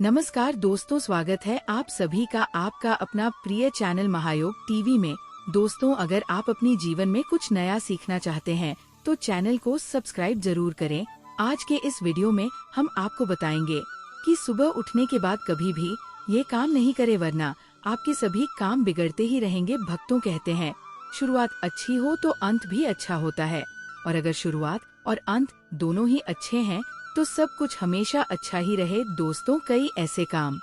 नमस्कार दोस्तों, स्वागत है आप सभी का आपका अपना प्रिय चैनल महायोग टीवी में। दोस्तों, अगर आप अपनी जीवन में कुछ नया सीखना चाहते हैं तो चैनल को सब्सक्राइब जरूर करें। आज के इस वीडियो में हम आपको बताएंगे कि सुबह उठने के बाद कभी भी ये काम नहीं करे, वरना आपके सभी काम बिगड़ते ही रहेंगे। भक्तों कहते हैं, शुरुआत अच्छी हो तो अंत भी अच्छा होता है, और अगर शुरुआत और अंत दोनों ही अच्छे हैं तो सब कुछ हमेशा अच्छा ही रहे। दोस्तों, कई ऐसे काम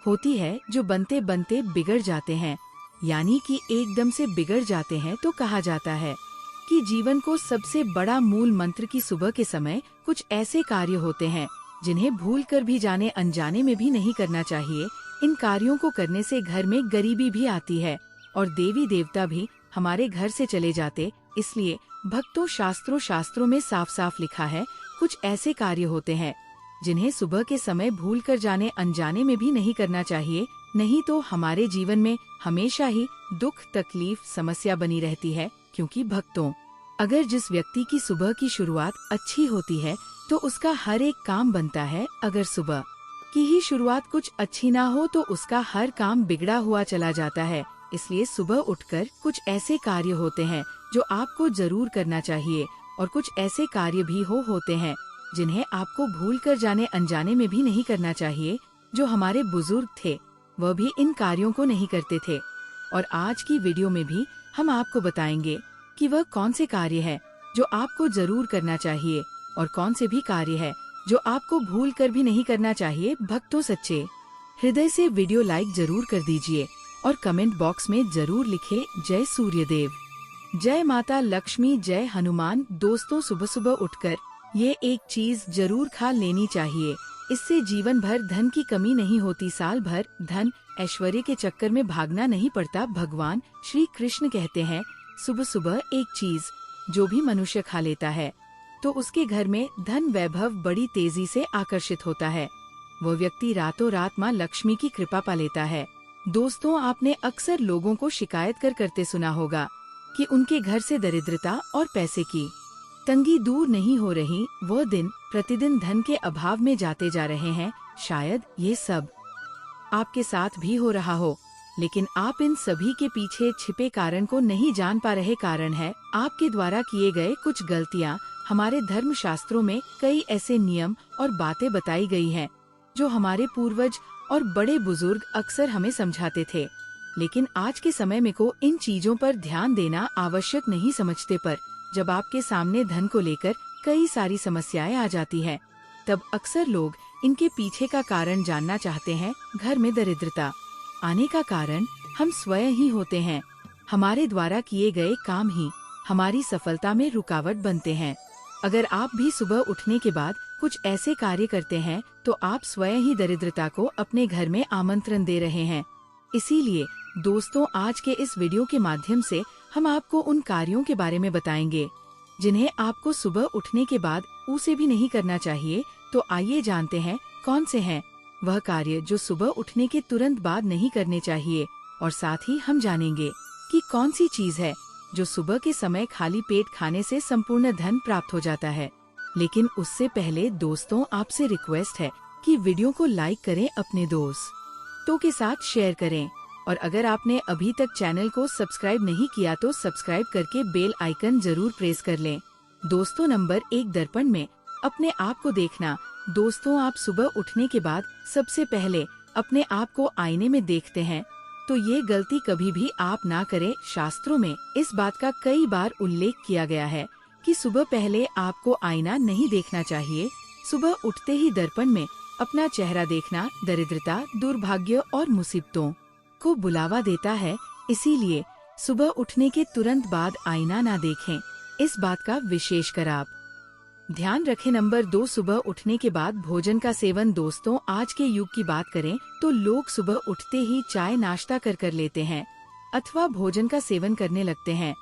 होती है जो बनते बनते बिगड़ जाते हैं, यानी कि एकदम से बिगड़ जाते हैं। तो कहा जाता है कि जीवन को सबसे बड़ा मूल मंत्र की सुबह के समय कुछ ऐसे कार्य होते हैं जिन्हें भूल कर भी जाने अनजाने में भी नहीं करना चाहिए। इन कार्यों को करने से घर में गरीबी भी आती है और देवी देवता भी हमारे घर से चले जाते। इसलिए भक्तों, शास्त्रों में साफ साफ लिखा है, कुछ ऐसे कार्य होते हैं जिन्हें सुबह के समय भूल कर जाने अनजाने में भी नहीं करना चाहिए, नहीं तो हमारे जीवन में हमेशा ही दुख, तकलीफ, समस्या बनी रहती है। क्योंकि भक्तों, अगर जिस व्यक्ति की सुबह की शुरुआत अच्छी होती है तो उसका हर एक काम बनता है। अगर सुबह की ही शुरुआत कुछ अच्छी ना हो तो उसका हर काम बिगड़ा हुआ चला जाता है। इसलिए सुबह उठकर कुछ ऐसे कार्य होते हैं जो आपको जरूर करना चाहिए, और कुछ ऐसे कार्य भी होते हैं जिन्हें आपको भूल कर जाने अनजाने में भी नहीं करना चाहिए। जो हमारे बुजुर्ग थे वह भी इन कार्यों को नहीं करते थे, और आज की वीडियो में भी हम आपको बताएंगे कि वह कौन से कार्य है जो आपको जरूर करना चाहिए और कौन से भी कार्य है जो आपको भूल कर भी नहीं करना चाहिए। भक्तों, सच्चे हृदय से वीडियो लाइक जरूर कर दीजिए और कमेंट बॉक्स में जरूर लिखे जय सूर्यदेव, जय माता लक्ष्मी, जय हनुमान। दोस्तों, सुबह सुबह उठकर ये एक चीज जरूर खा लेनी चाहिए। इससे जीवन भर धन की कमी नहीं होती, साल भर धन ऐश्वर्य के चक्कर में भागना नहीं पड़ता। भगवान श्री कृष्ण कहते हैं, सुबह सुबह एक चीज जो भी मनुष्य खा लेता है तो उसके घर में धन वैभव बड़ी तेजी से आकर्षित होता है। वो व्यक्ति रातों रात माँ लक्ष्मी की कृपा पा लेता है। दोस्तों, आपने अक्सर लोगों को शिकायत करते सुना होगा कि उनके घर से दरिद्रता और पैसे की तंगी दूर नहीं हो रही। वो दिन प्रतिदिन धन के अभाव में जाते जा रहे हैं। शायद ये सब आपके साथ भी हो रहा हो, लेकिन आप इन सभी के पीछे छिपे कारण को नहीं जान पा रहे। कारण है आपके द्वारा किए गए कुछ गलतियां। हमारे धर्म शास्त्रों में कई ऐसे नियम और बातें बताई गई हैं जो हमारे पूर्वज और बड़े बुजुर्ग अक्सर हमें समझाते थे, लेकिन आज के समय में को इन चीजों पर ध्यान देना आवश्यक नहीं समझते। पर जब आपके सामने धन को लेकर कई सारी समस्याएं आ जाती हैं, तब अक्सर लोग इनके पीछे का कारण जानना चाहते हैं। घर में दरिद्रता आने का कारण हम स्वयं ही होते हैं। हमारे द्वारा किए गए काम ही हमारी सफलता में रुकावट बनते हैं। अगर आप भी सुबह उठने के बाद कुछ ऐसे कार्य करते हैं तो आप स्वयं ही दरिद्रता को अपने घर में आमंत्रण दे रहे हैं। इसीलिए दोस्तों, आज के इस वीडियो के माध्यम से हम आपको उन कार्यों के बारे में बताएंगे जिन्हें आपको सुबह उठने के बाद उसे भी नहीं करना चाहिए। तो आइए जानते हैं कौन से हैं वह कार्य जो सुबह उठने के तुरंत बाद नहीं करने चाहिए, और साथ ही हम जानेंगे कि कौन सी चीज है जो सुबह के समय खाली पेट खाने से संपूर्ण धन प्राप्त हो जाता है। लेकिन उससे पहले दोस्तों, आपसे रिक्वेस्ट है कि वीडियो को लाइक करें, अपने दोस्तों के साथ शेयर करें, और अगर आपने अभी तक चैनल को सब्सक्राइब नहीं किया तो सब्सक्राइब करके बेल आइकन जरूर प्रेस कर लें। दोस्तों, नंबर 1, दर्पण में अपने आप को देखना। दोस्तों, आप सुबह उठने के बाद सबसे पहले अपने आप को आईने में देखते हैं तो ये गलती कभी भी आप ना करें। शास्त्रों में इस बात का कई बार उल्लेख किया गया है कि सुबह पहले आपको आईना नहीं देखना चाहिए। सुबह उठते ही दर्पण में अपना चेहरा देखना दरिद्रता, दुर्भाग्य और मुसीबतों को बुलावा देता है। इसीलिए सुबह उठने के तुरंत बाद आईना ना देखें। इस बात का विशेष कर आप ध्यान रखें। नंबर 2, सुबह उठने के बाद भोजन का सेवन। दोस्तों, आज के युग की बात करें तो लोग सुबह उठते ही चाय नाश्ता कर लेते हैं अथवा भोजन का सेवन करने लगते हैं।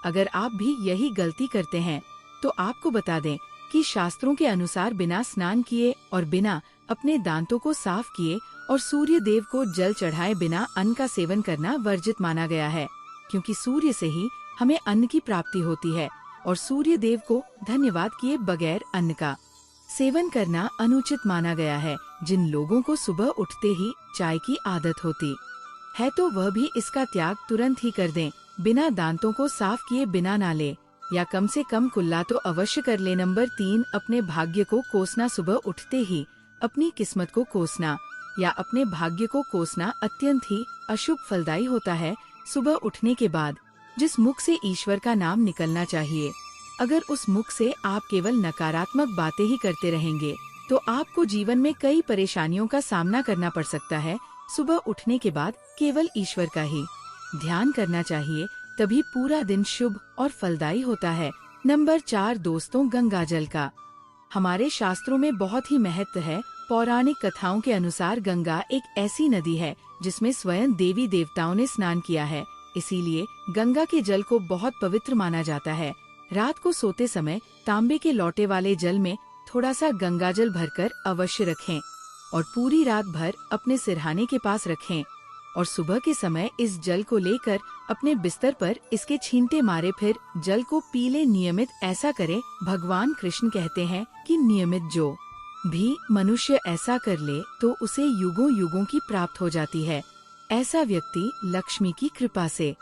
अगर आप भी यही गलती करते हैं तो आपको बता दें कि शास्त्रों के अनुसार बिना स्नान किए और बिना अपने दांतों को साफ किए और सूर्य देव को जल चढ़ाए बिना अन्न का सेवन करना वर्जित माना गया है। क्योंकि सूर्य से ही हमें अन्न की प्राप्ति होती है और सूर्य देव को धन्यवाद किए बगैर अन्न का सेवन करना अनुचित माना गया है। जिन लोगों को सुबह उठते ही चाय की आदत होती है तो वह भी इसका त्याग तुरंत ही कर दें। बिना दांतों को साफ किए बिना ना ले, या कम से कम कुल्ला तो अवश्य कर ले। नंबर 3, अपने भाग्य को कोसना। सुबह उठते ही अपनी किस्मत को कोसना या अपने भाग्य को कोसना अत्यंत ही अशुभ फलदायी होता है। सुबह उठने के बाद जिस मुख से ईश्वर का नाम निकलना चाहिए, अगर उस मुख से आप केवल नकारात्मक बातें ही करते रहेंगे तो आपको जीवन में कई परेशानियों का सामना करना पड़ सकता है। सुबह उठने के बाद केवल ईश्वर का ही ध्यान करना चाहिए, तभी पूरा दिन शुभ और फलदायी होता है। नंबर 4, दोस्तों, गंगा जल का हमारे शास्त्रों में बहुत ही महत्व है। पौराणिक कथाओं के अनुसार गंगा एक ऐसी नदी है जिसमें स्वयं देवी देवताओं ने स्नान किया है, इसीलिए गंगा के जल को बहुत पवित्र माना जाता है। रात को सोते समय तांबे के लोटे वाले जल में थोड़ा सा गंगा जल भरकर अवश्य रखें और पूरी रात भर अपने सिरहाने के पास रखें और सुबह के समय इस जल को लेकर अपने बिस्तर पर इसके छींटे मारे, फिर जल को पी ले। नियमित ऐसा करें। भगवान कृष्ण कहते हैं कि नियमित जो भी मनुष्य ऐसा कर ले तो उसे युगों युगों की प्राप्त हो जाती है। ऐसा व्यक्ति लक्ष्मी की कृपा से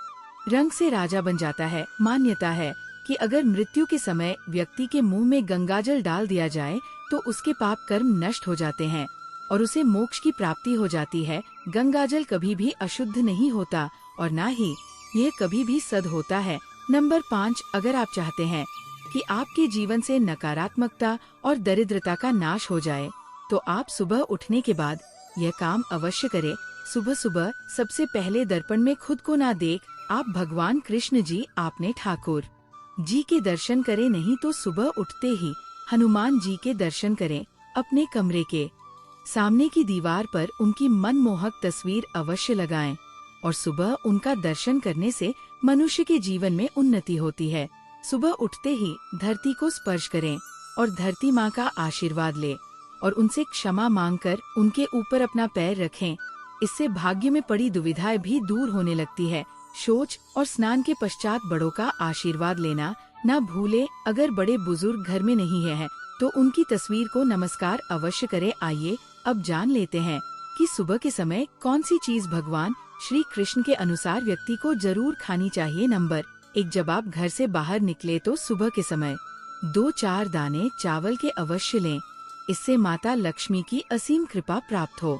रंग से राजा बन जाता है। मान्यता है कि अगर मृत्यु के समय व्यक्ति के मुंह में गंगाजल डाल दिया जाए तो उसके पाप कर्म नष्ट हो जाते हैं और उसे मोक्ष की प्राप्ति हो जाती है। गंगाजल कभी भी अशुद्ध नहीं होता और न ही यह कभी भी सद होता है। नंबर 5, अगर आप चाहते हैं कि आपके जीवन से नकारात्मकता और दरिद्रता का नाश हो जाए तो आप सुबह उठने के बाद यह काम अवश्य करें। सुबह सुबह सबसे पहले दर्पण में खुद को ना देख आप भगवान कृष्ण जी, आपने ठाकुर जी के दर्शन करें, नहीं तो सुबह उठते ही हनुमान जी के दर्शन करें। अपने कमरे के सामने की दीवार पर उनकी मनमोहक तस्वीर अवश्य लगाएं और सुबह उनका दर्शन करने से मनुष्य के जीवन में उन्नति होती है। सुबह उठते ही धरती को स्पर्श करें और धरती माँ का आशीर्वाद ले और उनसे क्षमा मांगकर उनके ऊपर अपना पैर रखें। इससे भाग्य में पड़ी दुविधाएं भी दूर होने लगती है। शौच और स्नान के पश्चात बड़ों का आशीर्वाद लेना ना भूले। अगर बड़े बुजुर्ग घर में नहीं है तो उनकी तस्वीर को नमस्कार अवश्य करें। आइए अब जान लेते हैं कि सुबह के समय कौन सी चीज भगवान श्री कृष्ण के अनुसार व्यक्ति को जरूर खानी चाहिए। नंबर 1, जब आप घर से बाहर निकले तो सुबह के समय 2-4 दाने चावल के अवश्य लें, इससे माता लक्ष्मी की असीम कृपा प्राप्त हो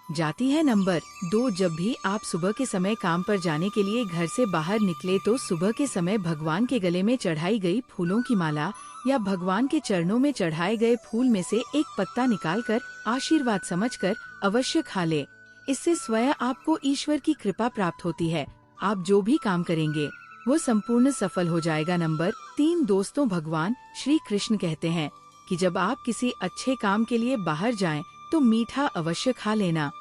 जाती है। नंबर 2, जब भी आप सुबह के समय काम पर जाने के लिए घर से बाहर निकले तो सुबह के समय भगवान के गले में चढ़ाई गई फूलों की माला या भगवान के चरणों में चढ़ाए गए फूल में से एक पत्ता निकालकर आशीर्वाद समझकर अवश्य खा ले। इससे स्वयं आपको ईश्वर की कृपा प्राप्त होती है। आप जो भी काम करेंगे वो संपूर्ण सफल हो जाएगा। नंबर 3, दोस्तों, भगवान श्री कृष्ण कहते हैं कि जब आप किसी अच्छे काम के लिए बाहर जाएं तो मीठा अवश्य खा लेना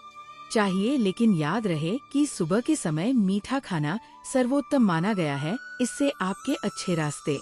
चाहिए, लेकिन याद रहे कि सुबह के समय मीठा खाना सर्वोत्तम माना गया है। इससे आपके अच्छे रास्ते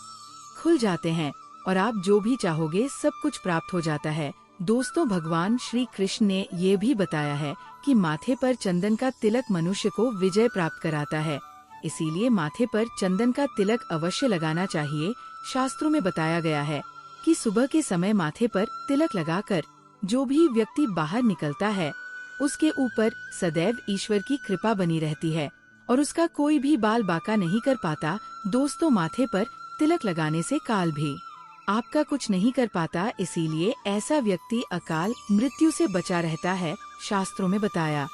खुल जाते हैं और आप जो भी चाहोगे सब कुछ प्राप्त हो जाता है। दोस्तों, भगवान श्री कृष्ण ने ये भी बताया है कि माथे पर चंदन का तिलक मनुष्य को विजय प्राप्त कराता है, इसीलिए माथे पर चंदन का तिलक अवश्य लगाना चाहिए। शास्त्रों में बताया गया है कि सुबह के समय माथे पर तिलक लगाकर जो भी व्यक्ति बाहर निकलता है उसके ऊपर सदैव ईश्वर की कृपा बनी रहती है और उसका कोई भी बाल बांका नहीं कर पाता। दोस्तों, माथे पर तिलक लगाने से काल भी आपका कुछ नहीं कर पाता, इसीलिए ऐसा व्यक्ति अकाल मृत्यु से बचा रहता है। शास्त्रों में बताया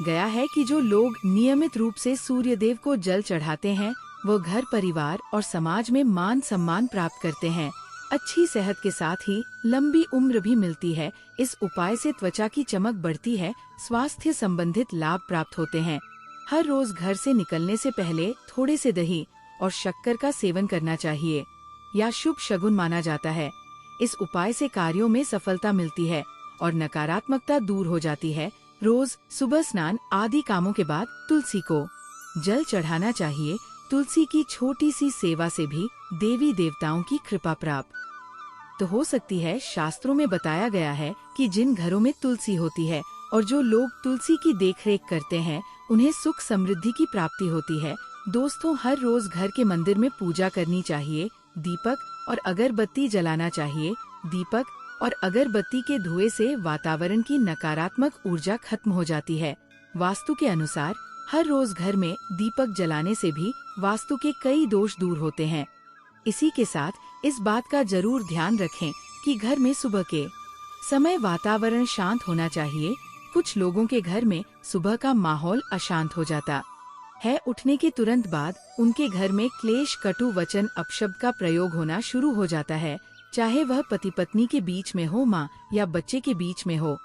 गया है कि जो लोग नियमित रूप से सूर्य देव को जल चढ़ाते हैं वो घर परिवार और समाज में मान सम्मान प्राप्त करते हैं। अच्छी सेहत के साथ ही लंबी उम्र भी मिलती है। इस उपाय से त्वचा की चमक बढ़ती है, स्वास्थ्य संबंधित लाभ प्राप्त होते हैं। हर रोज घर से निकलने से पहले थोड़े से दही और शक्कर का सेवन करना चाहिए या शुभ शगुन माना जाता है। इस उपाय से कार्यों में सफलता मिलती है और नकारात्मकता दूर हो जाती है। रोज सुबह स्नान आदि कामों के बाद तुलसी को जल चढ़ाना चाहिए। तुलसी की छोटी सी सेवा से भी देवी देवताओं की कृपा प्राप्त तो हो सकती है। शास्त्रों में बताया गया है कि जिन घरों में तुलसी होती है और जो लोग तुलसी की देखरेख करते हैं उन्हें सुख समृद्धि की प्राप्ति होती है। दोस्तों, हर रोज घर के मंदिर में पूजा करनी चाहिए, दीपक और अगरबत्ती जलाना चाहिए। दीपक और अगरबत्ती के धुएं से वातावरण की नकारात्मक ऊर्जा खत्म हो जाती है। वास्तु के अनुसार हर रोज घर में दीपक जलाने से भी वास्तु के कई दोष दूर होते हैं। इसी के साथ इस बात का जरूर ध्यान रखें कि घर में सुबह के समय वातावरण शांत होना चाहिए। कुछ लोगों के घर में सुबह का माहौल अशांत हो जाता है। उठने के तुरंत बाद उनके घर में क्लेश, कटु वचन, अपशब्द का प्रयोग होना शुरू हो जाता है, चाहे वह पति पत्नी के बीच में हो, माँ या बच्चे के बीच में हो,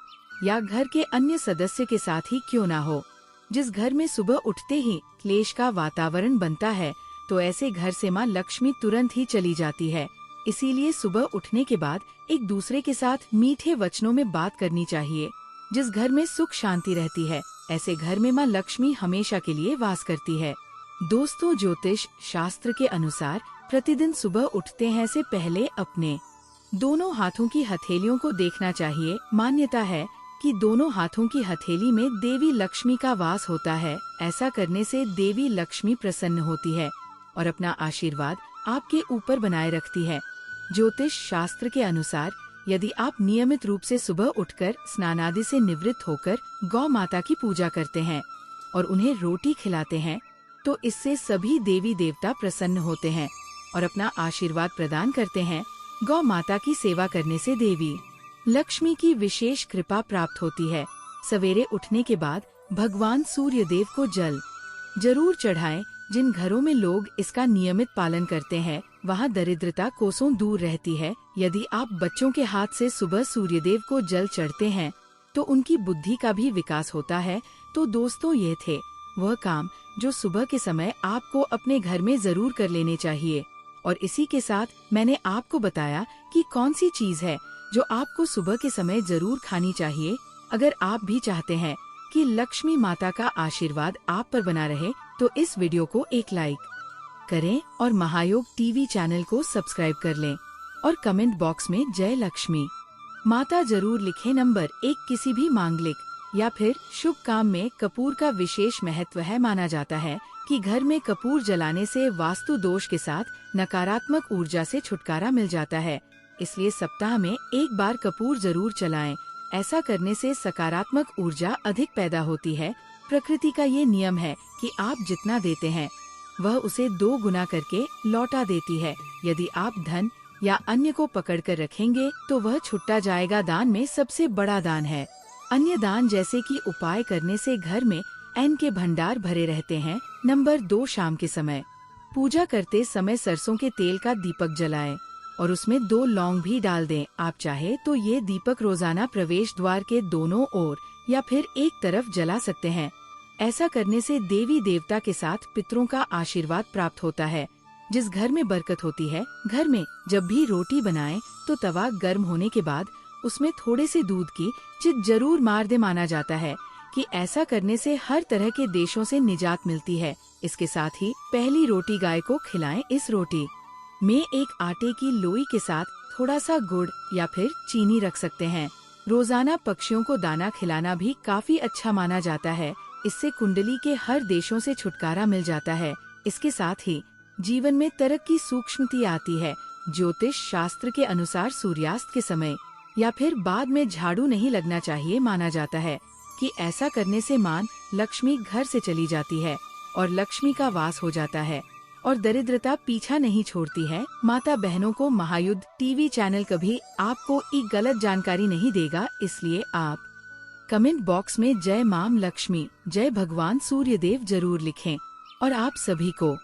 या घर के अन्य सदस्य के साथ ही क्यों ना हो। जिस घर में सुबह उठते ही क्लेश का वातावरण बनता है, तो ऐसे घर से माँ लक्ष्मी तुरंत ही चली जाती है। इसीलिए सुबह उठने के बाद एक दूसरे के साथ मीठे वचनों में बात करनी चाहिए। जिस घर में सुख शांति रहती है, ऐसे घर में माँ लक्ष्मी हमेशा के लिए वास करती है। दोस्तों, ज्योतिष शास्त्र के अनुसार प्रतिदिन सुबह उठते हैं से पहले अपने दोनों हाथों की हथेलियों को देखना चाहिए। मान्यता है कि दोनों हाथों की हथेली में देवी लक्ष्मी का वास होता है। ऐसा करने से देवी लक्ष्मी प्रसन्न होती है और अपना आशीर्वाद आपके ऊपर बनाए रखती है। ज्योतिष शास्त्र के अनुसार यदि आप नियमित रूप से सुबह उठकर स्नान आदि से निवृत्त होकर गौ माता की पूजा करते हैं और उन्हें रोटी खिलाते हैं, तो इससे सभी देवी देवता प्रसन्न होते हैं और अपना आशीर्वाद प्रदान करते हैं। गौ माता की सेवा करने से देवी लक्ष्मी की विशेष कृपा प्राप्त होती है। सवेरे उठने के बाद भगवान सूर्य देव को जल जरूर चढ़ाएं। जिन घरों में लोग इसका नियमित पालन करते हैं, वहाँ दरिद्रता कोसों दूर रहती है। यदि आप बच्चों के हाथ से सुबह सूर्यदेव को जल चढ़ते हैं, तो उनकी बुद्धि का भी विकास होता है। तो दोस्तों, ये थे वह काम जो सुबह के समय आपको अपने घर में जरूर कर लेने चाहिए। और इसी के साथ मैंने आपको बताया कि कौन सी चीज है जो आपको सुबह के समय जरूर खानी चाहिए। अगर आप भी चाहते हैं कि लक्ष्मी माता का आशीर्वाद आप पर बना रहे, तो इस वीडियो को एक लाइक करें और महायोग टीवी चैनल को सब्सक्राइब कर लें और कमेंट बॉक्स में जय लक्ष्मी माता जरूर लिखें। नंबर 1, किसी भी मांगलिक या फिर शुभ काम में कपूर का विशेष महत्व है। माना जाता है कि घर में कपूर जलाने से वास्तु दोष के साथ नकारात्मक ऊर्जा से छुटकारा मिल जाता है। इसलिए सप्ताह में एक बार कपूर जरूर जलाएं। ऐसा करने से सकारात्मक ऊर्जा अधिक पैदा होती है। प्रकृति का ये नियम है कि आप जितना देते हैं, वह उसे 2 गुना करके लौटा देती है। यदि आप धन या अन्य को पकड़ कर रखेंगे, तो वह छुट्टा जाएगा। दान में सबसे बड़ा दान है अन्य दान, जैसे कि उपाय करने से घर में अन्न के भंडार भरे रहते हैं। नंबर 2, शाम के समय पूजा करते समय सरसों के तेल का दीपक जलाएं और उसमें 2 लौंग भी डाल दें। आप चाहे तो ये दीपक रोजाना प्रवेश द्वार के दोनों ओर या फिर एक तरफ जला सकते हैं। ऐसा करने से देवी देवता के साथ पितरों का आशीर्वाद प्राप्त होता है। जिस घर में बरकत होती है, घर में जब भी रोटी बनाएं तो तवा गर्म होने के बाद उसमें थोड़े से दूध की चित जरूर मार दे। माना जाता है कि ऐसा करने से हर तरह के देशों से निजात मिलती है। इसके साथ ही पहली रोटी गाय को खिलाएं। इस रोटी में एक आटे की लोई के साथ थोड़ा सा गुड़ या फिर चीनी रख सकते हैं। रोजाना पक्षियों को दाना खिलाना भी काफी अच्छा माना जाता है। इससे कुंडली के हर देशों से छुटकारा मिल जाता है। इसके साथ ही जीवन में तरक्की सूक्ष्मती आती है। ज्योतिष शास्त्र के अनुसार सूर्यास्त के समय या फिर बाद में झाड़ू नहीं लगना चाहिए। माना जाता है कि ऐसा करने से मान लक्ष्मी घर से चली जाती है और लक्ष्मी का वास हो जाता है और दरिद्रता पीछा नहीं छोड़ती है। माता बहनों को महायुद्ध टीवी चैनल कभी आपको एक गलत जानकारी नहीं देगा। इसलिए आप कमेंट बॉक्स में जय माम लक्ष्मी, जय भगवान सूर्यदेव जरूर लिखें। और आप सभी को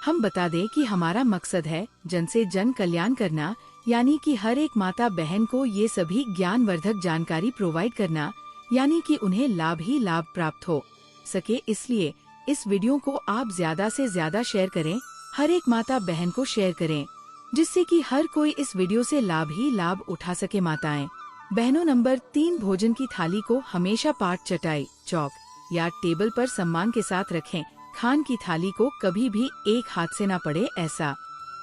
हम बता दें कि हमारा मकसद है जन से जन कल्याण करना, यानी कि हर एक माता बहन को ये सभी ज्ञानवर्धक जानकारी प्रोवाइड करना, यानी कि उन्हें लाभ ही लाभ प्राप्त हो सके। इसलिए इस वीडियो को आप ज्यादा से ज्यादा शेयर करें, हर एक माता बहन को शेयर करें, जिससे कि हर कोई इस वीडियो से लाभ ही लाभ उठा सके। माताएं बहनों, नंबर 3, भोजन की थाली को हमेशा पाट, चटाई, चौक या टेबल पर सम्मान के साथ रखें। खान की थाली को कभी भी एक हाथ से ना पड़े। ऐसा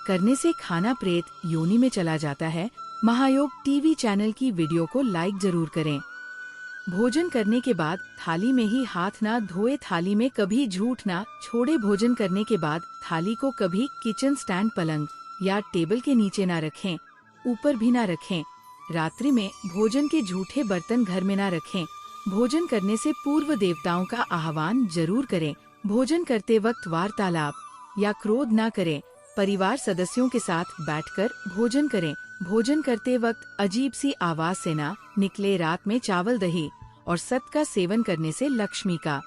करने से खाना प्रेत योनि में चला जाता है। महायोग टीवी चैनल की वीडियो को लाइक जरूर करें। भोजन करने के बाद थाली में ही हाथ ना धोए, थाली में कभी झूठ ना छोड़े। भोजन करने के बाद थाली को कभी किचन स्टैंड, पलंग या टेबल के नीचे ना रखें, ऊपर भी ना रखें। रात्रि में भोजन के झूठे बर्तन घर में न रखें। भोजन करने से पूर्व देवताओं का आह्वान जरूर करें। भोजन करते वक्त वार्तालाप या क्रोध न करें। परिवार सदस्यों के साथ बैठकर भोजन करें। भोजन करते वक्त अजीब सी आवाज से न निकले। रात में चावल, दही और सत का सेवन करने से लक्ष्मी का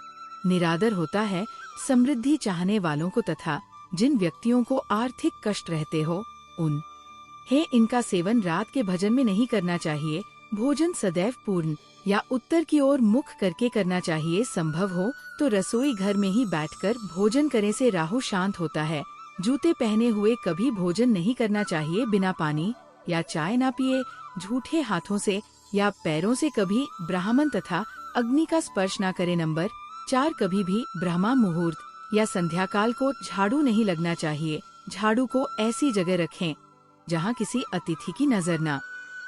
निरादर होता है। समृद्धि चाहने वालों को तथा जिन व्यक्तियों को आर्थिक कष्ट रहते हो इनका सेवन रात के भजन में नहीं करना चाहिए। भोजन सदैव पूर्ण या उत्तर की ओर मुख करके करना चाहिए। संभव हो तो रसोई घर में ही बैठकर भोजन करने से राहु शांत होता है। जूते पहने हुए कभी भोजन नहीं करना चाहिए। बिना पानी या चाय ना पिए। झूठे हाथों से या पैरों से कभी ब्राह्मण तथा अग्नि का स्पर्श न करे। नंबर 4, कभी भी ब्रह्मा मुहूर्त या संध्या काल को झाड़ू नहीं लगना चाहिए। झाड़ू को ऐसी जगह रखें जहां किसी अतिथि की नजर न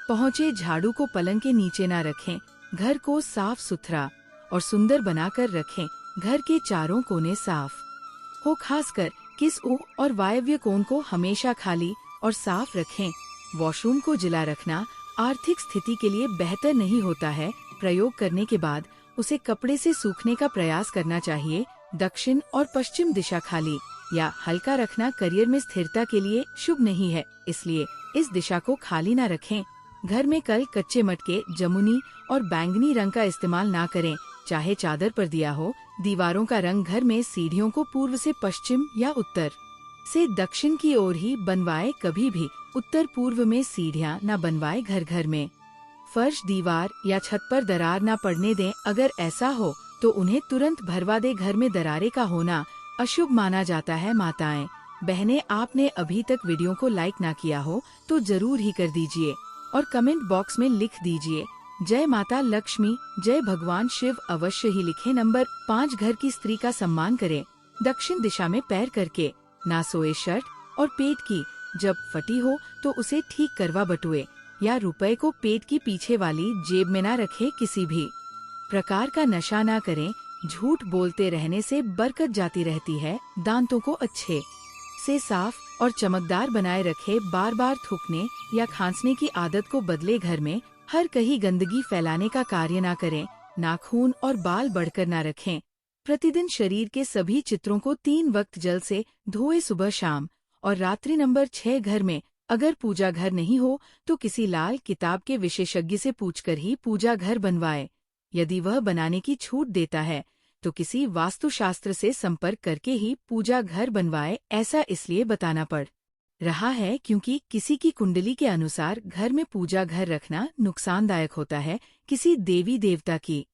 पहुंचे। झाड़ू को पलंग के नीचे न रखें। घर को साफ सुथरा और सुंदर बनाकर रखें। घर के चारों कोने साफ हो। खासकर किस और वायव्य कोण को हमेशा खाली और साफ रखें। वॉशरूम को जिला रखना आर्थिक स्थिति के लिए बेहतर नहीं होता है। प्रयोग करने के बाद उसे कपड़े से सूखने का प्रयास करना चाहिए। दक्षिण और पश्चिम दिशा खाली या हल्का रखना करियर में स्थिरता के लिए शुभ नहीं है, इसलिए इस दिशा को खाली न रखें। घर में कल, कच्चे मटके, जमुनी और बैंगनी रंग का इस्तेमाल ना करें, चाहे चादर पर दिया हो। दीवारों का रंग घर में सीढ़ियों को पूर्व से पश्चिम या उत्तर से दक्षिण की ओर ही बनवाए। कभी भी उत्तर पूर्व में सीढ़ियां न बनवाए। घर घर में फर्श, दीवार या छत पर दरार न पड़ने दें। अगर ऐसा हो तो उन्हें तुरंत भरवा दे। घर में दरारे का होना अशुभ माना जाता है। माताएं, बहनें, आपने अभी तक वीडियो को लाइक ना किया हो तो जरूर ही कर दीजिए और कमेंट बॉक्स में लिख दीजिए जय माता लक्ष्मी, जय भगवान शिव अवश्य ही लिखें। नंबर 5, घर की स्त्री का सम्मान करें। दक्षिण दिशा में पैर करके ना सोए। शर्ट और पेट की जब फटी हो तो उसे ठीक करवा बटुए या रुपए को पेट की पीछे वाली जेब में ना रखे। किसी भी प्रकार का नशा ना करें। झूठ बोलते रहने से बरकत जाती रहती है। दांतों को अच्छे से साफ और चमकदार बनाए रखे। बार बार थूकने या खांसने की आदत को बदले। घर में हर कहीं गंदगी फैलाने का कार्य ना करें। नाखून और बाल बढ़कर ना रखें। प्रतिदिन शरीर के सभी चित्रों को 3 वक्त जल से धोए, सुबह, शाम और रात्रि। नंबर 6, घर में अगर पूजा घर नहीं हो तो किसी लाल किताब के विशेषज्ञ से पूछकर ही पूजा घर बनवाए। यदि वह बनाने की छूट देता है तो किसी वास्तुशास्त्र से संपर्क करके ही पूजा घर बनवाए। ऐसा इसलिए बताना पड़ रहा है क्योंकि किसी की कुंडली के अनुसार घर में पूजा घर रखना नुकसानदायक होता है। किसी देवी देवता की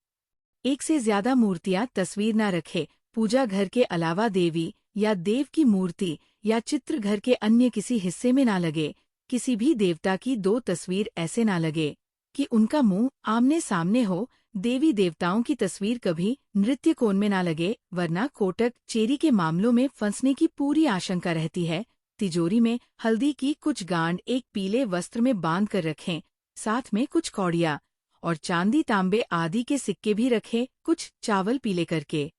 एक से ज्यादा मूर्तियां, तस्वीर न रखे। पूजा घर के अलावा देवी या देव की मूर्ति या चित्र घर के अन्य किसी हिस्से में ना लगे। किसी भी देवता की 2 तस्वीर ऐसे ना लगे कि उनका मुंह आमने सामने हो। देवी देवताओं की तस्वीर कभी नृत्य कोण में ना लगे, वरना कोटक चेरी के मामलों में फंसने की पूरी आशंका रहती है। तिजोरी में हल्दी की कुछ गांठ एक पीले वस्त्र में बांध कर रखें। साथ में कुछ कौड़िया और चांदी, तांबे आदि के सिक्के भी रखें। कुछ चावल पीले करके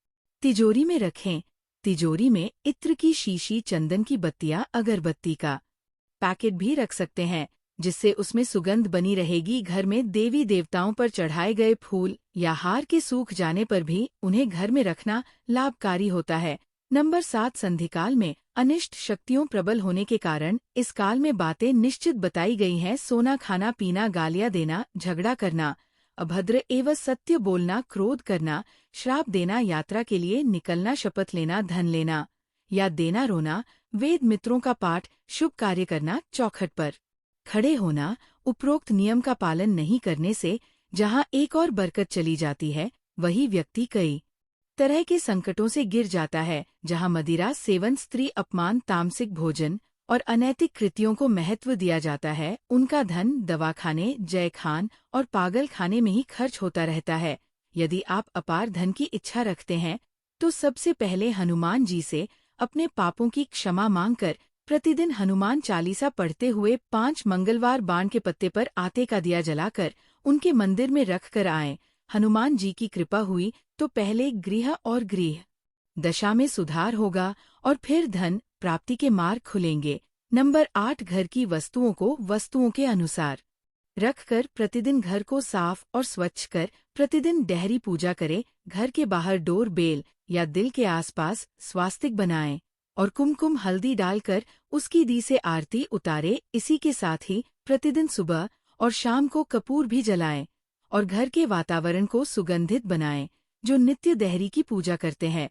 तिजोरी में रखें। तिजोरी में इत्र की शीशी, चंदन की बत्तियां, अगरबत्ती का पैकेट भी रख सकते हैं, जिससे उसमें सुगंध बनी रहेगी। घर में देवी देवताओं पर चढ़ाए गए फूल या हार के सूख जाने पर भी उन्हें घर में रखना लाभकारी होता है। नंबर 7, संधिकाल में अनिष्ट शक्तियों प्रबल होने के कारण इस काल में बातें निश्चित बताई गई हैं। सोना खाना, पीना, गालियां देना, झगड़ा करना, अभद्र एवं सत्य बोलना, क्रोध करना, श्राप देना, यात्रा के लिए निकलना, शपथ लेना, धन लेना या देना, रोना, वेद मित्रों का पाठ, शुभ कार्य करना, चौखट पर खड़े होना। उपरोक्त नियम का पालन नहीं करने से जहां एक और बरकत चली जाती है, वही व्यक्ति कई तरह के संकटों से गिर जाता है। जहां मदिरा सेवन, स्त्री अपमान, तामसिक भोजन और अनैतिक कृतियों को महत्व दिया जाता है, उनका धन दवाखाने, जयखान और पागल खाने में ही खर्च होता रहता है। यदि आप अपार धन की इच्छा रखते हैं तो सबसे पहले हनुमान जी से अपने पापों की क्षमा मांगकर प्रतिदिन हनुमान चालीसा पढ़ते हुए 5 मंगलवार बाण के पत्ते पर आटे का दिया जलाकर उनके मंदिर में रख कर आएं। हनुमान जी की कृपा हुई तो पहले गृह और गृह दशा में सुधार होगा और फिर धन प्राप्ति के मार्ग खुलेंगे। नंबर 8, घर की वस्तुओं को वस्तुओं के अनुसार रखकर प्रतिदिन घर को साफ और स्वच्छ कर प्रतिदिन डेहरी पूजा करें। घर के बाहर डोर बेल या दिल के आसपास स्वास्तिक बनाएं और कुमकुम हल्दी डालकर उसकी दी से आरती उतारे। इसी के साथ ही प्रतिदिन सुबह और शाम को कपूर भी जलाएं और घर के वातावरण को सुगंधित बनाएं। जो नित्य देहरी की पूजा करते हैं,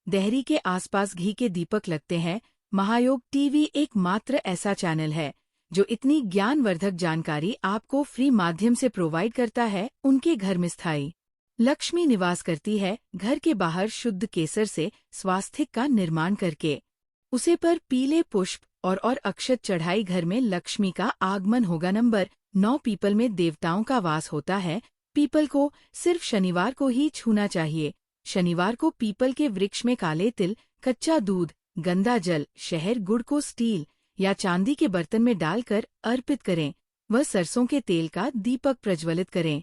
देहरी के आसपास घी के दीपक लगते हैं। महायोग टीवी एकमात्र ऐसा चैनल है जो इतनी ज्ञानवर्धक जानकारी आपको फ्री माध्यम से प्रोवाइड करता है। उनके घर में स्थायी लक्ष्मी निवास करती है। घर के बाहर शुद्ध केसर से स्वास्तिक का निर्माण करके उसे पर पीले पुष्प और अक्षत चढ़ाई। घर में लक्ष्मी का आगमन होगा। नंबर 9, पीपल में देवताओं का वास होता है। पीपल को सिर्फ शनिवार को ही छूना चाहिए। शनिवार को पीपल के वृक्ष में काले तिल, कच्चा दूध, गंदा जल, शहद, गुड़ को स्टील या चांदी के बर्तन में डालकर अर्पित करें। वह सरसों के तेल का दीपक प्रज्वलित करें।